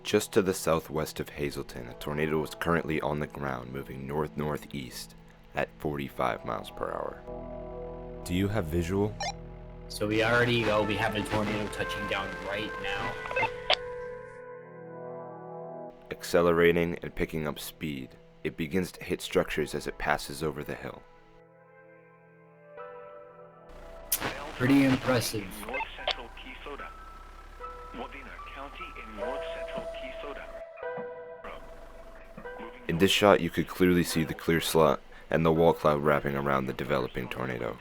Just to the southwest of Hazleton, a tornado is currently on the ground moving north-northeast at 45 miles per hour. Do you have visual? So we have a tornado touching down right now. Accelerating and picking up speed, it begins to hit structures as it passes over the hill. Pretty impressive. In this shot, you could clearly see the clear slot and the wall cloud wrapping around the developing tornado.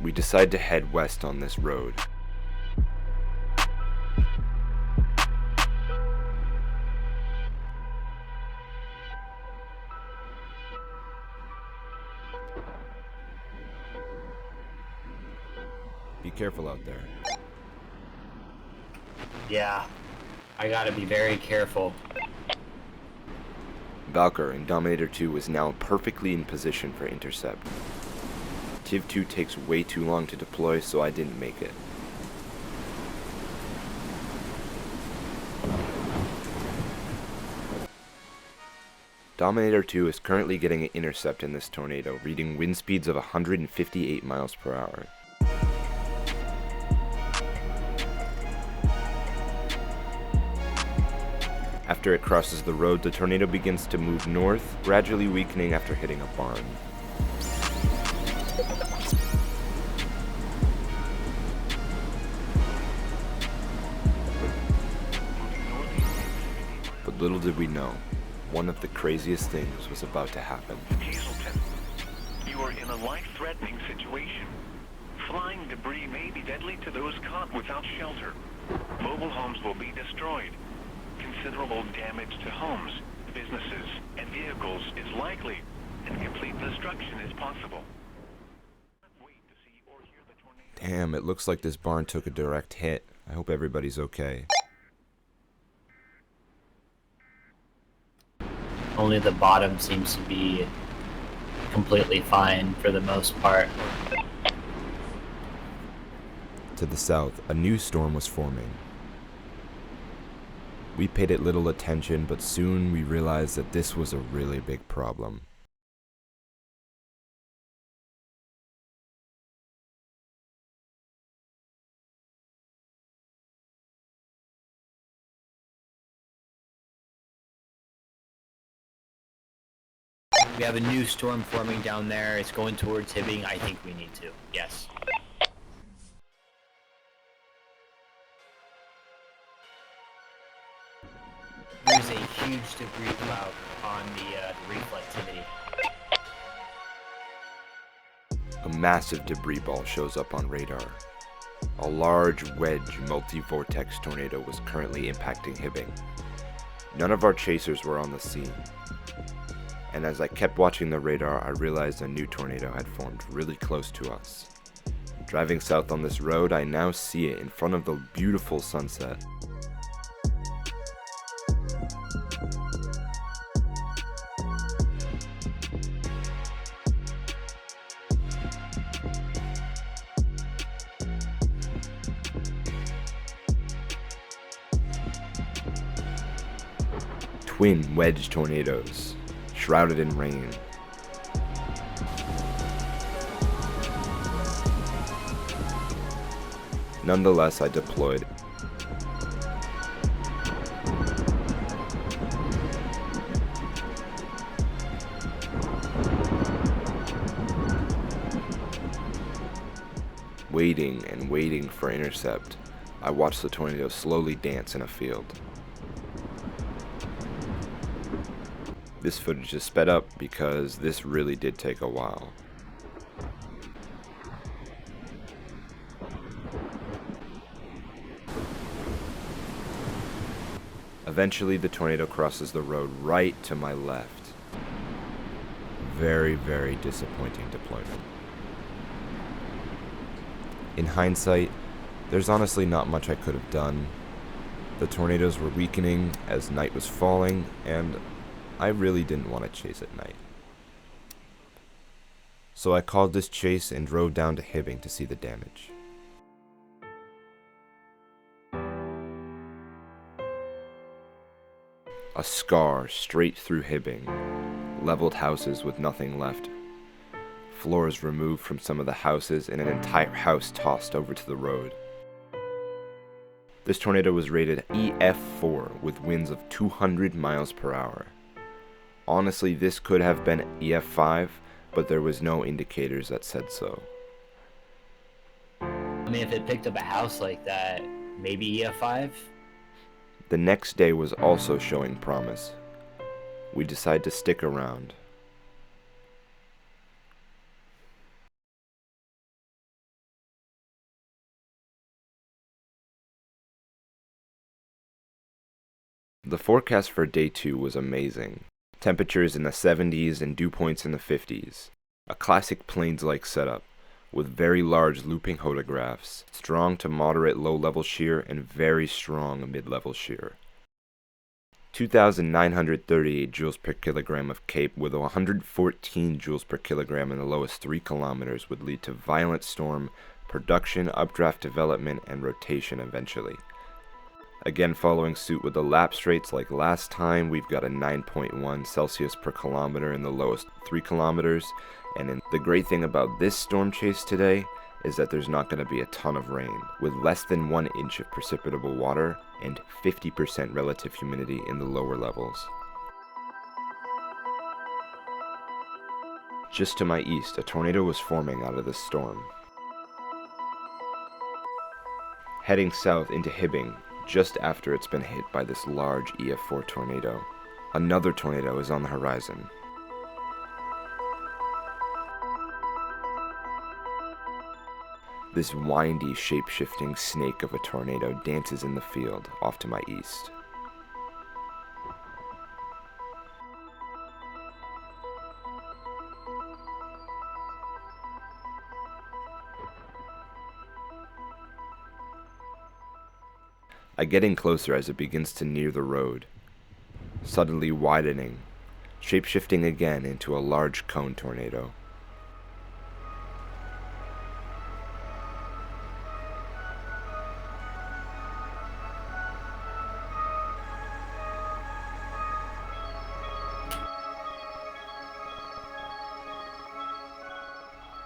We decide to head west on this road. Be careful out there. Yeah, I gotta be very careful. Valkyr in Dominator 2 is now perfectly in position for intercept. Tiv 2 takes way too long to deploy, so I didn't make it. Dominator 2 is currently getting an intercept in this tornado, reading wind speeds of 158 miles per hour. After it crosses the road, the tornado begins to move north, gradually weakening after hitting a barn. But little did we know, one of the craziest things was about to happen. Hazleton, you are in a life-threatening situation. Flying debris may be deadly to those caught without shelter. Mobile homes will be destroyed. Considerable damage to homes, businesses, and vehicles is likely, and complete destruction is possible. Damn, it looks like this barn took a direct hit. I hope everybody's okay. Only the bottom seems to be completely fine for the most part. To the south, a new storm was forming. We paid it little attention, but soon we realized that this was a really big problem. We have a new storm forming down there. It's going towards Hibbing. I think we need to. Yes. There's a huge debris cloud on the reflectivity. A massive debris ball shows up on radar. A large wedge multi-vortex tornado was currently impacting Hibbing. None of our chasers were on the scene. And as I kept watching the radar, I realized a new tornado had formed really close to us. Driving south on this road, I now see it in front of the beautiful sunset. Twin wedge tornadoes, shrouded in rain. Nonetheless, I deployed. Waiting and waiting for intercept, I watched the tornado slowly dance in a field. This footage is sped up because this really did take a while. Eventually, the tornado crosses the road right to my left. Very, very disappointing deployment. In hindsight, there's honestly not much I could have done. The tornadoes were weakening as night was falling, and I really didn't want to chase at night. So I called this chase and drove down to Hibbing to see the damage. A scar straight through Hibbing, leveled houses with nothing left, floors removed from some of the houses and an entire house tossed over to the road. This tornado was rated EF4 with winds of 200 miles per hour. Honestly, this could have been EF5, but there was no indicators that said so. I mean, if it picked up a house like that, maybe EF5? The next day was also showing promise. We decided to stick around. The forecast for day 2 was amazing. Temperatures in the 70s and dew points in the 50s. A classic plains-like setup, with very large looping hodographs, strong to moderate low-level shear, and very strong mid-level shear. 2,938 joules per kilogram of CAPE with 114 joules per kilogram in the lowest 3 kilometers would lead to violent storm, production, updraft development, and rotation eventually. Again, following suit with the lapse rates like last time, we've got a 9.1 Celsius per kilometer in the lowest 3 kilometers, and the great thing about this storm chase today is that there's not going to be a ton of rain, with less than 1 inch of precipitable water and 50% relative humidity in the lower levels. Just to my east, a tornado was forming out of this storm. Heading south into Hibbing, just after it's been hit by this large EF4 tornado, another tornado is on the horizon. This windy, shape-shifting snake of a tornado dances in the field off to my east. I get in closer as it begins to near the road, suddenly widening, shape-shifting again into a large cone tornado.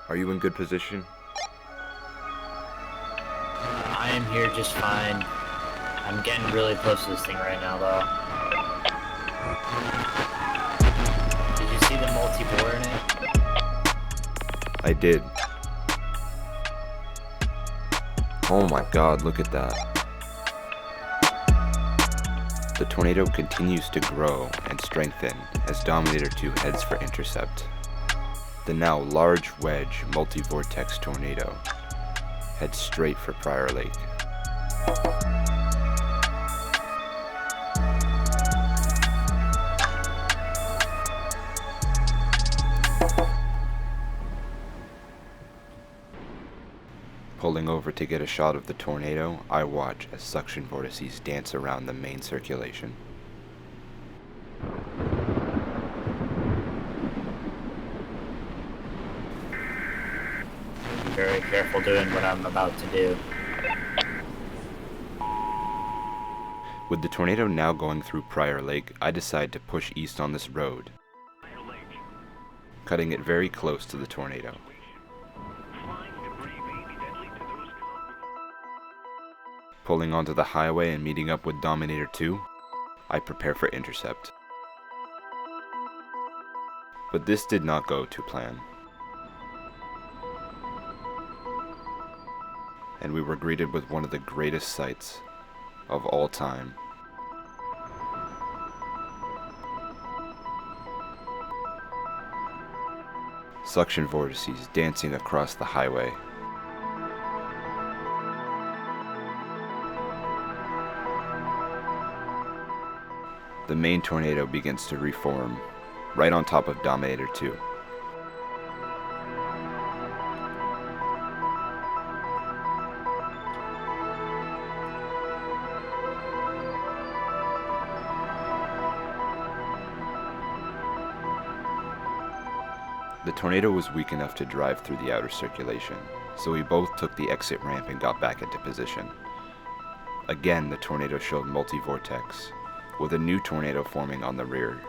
Are you in good position? I am here just fine. I'm getting really close to this thing right now, though. Did you see the multi-bore in it? I did. Oh my god, look at that. The tornado continues to grow and strengthen as Dominator 2 heads for intercept. The now large wedge multi-vortex tornado heads straight for Prior Lake. Pulling over to get a shot of the tornado, I watch as suction vortices dance around the main circulation. Be very careful doing what I'm about to do. With the tornado now going through Prior Lake, I decide to push east on this road, cutting it very close to the tornado. Pulling onto the highway and meeting up with Dominator 2, I prepare for intercept. But this did not go to plan. And we were greeted with one of the greatest sights of all time. Suction vortices dancing across the highway. The main tornado begins to reform, right on top of Dominator 2. The tornado was weak enough to drive through the outer circulation, so we both took the exit ramp and got back into position. Again, the tornado showed multi-vortex, with a new tornado forming on the rear.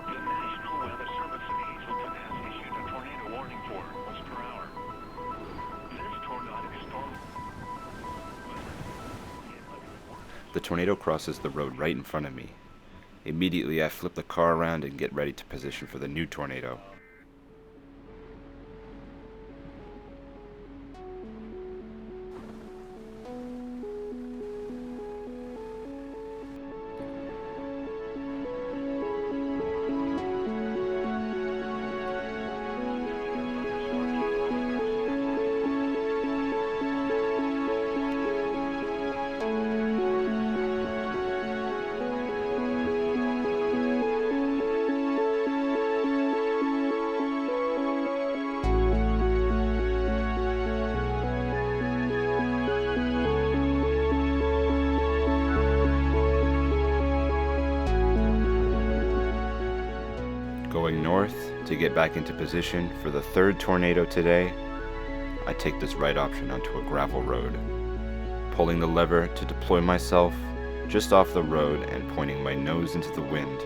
The National Weather Service in Hazleton has issued a tornado warning for miles per hour. This tornadic storm. The tornado crosses the road right in front of me. Immediately, I flip the car around and get ready to position for the new tornado. Going north to get back into position for the third tornado today, I take this right option onto a gravel road, pulling the lever to deploy myself just off the road and pointing my nose into the wind.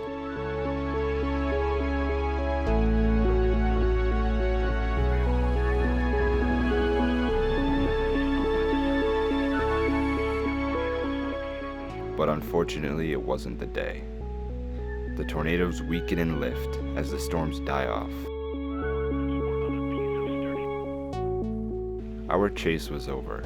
But unfortunately, it wasn't the day. The tornadoes weaken and lift as the storms die off. Our chase was over,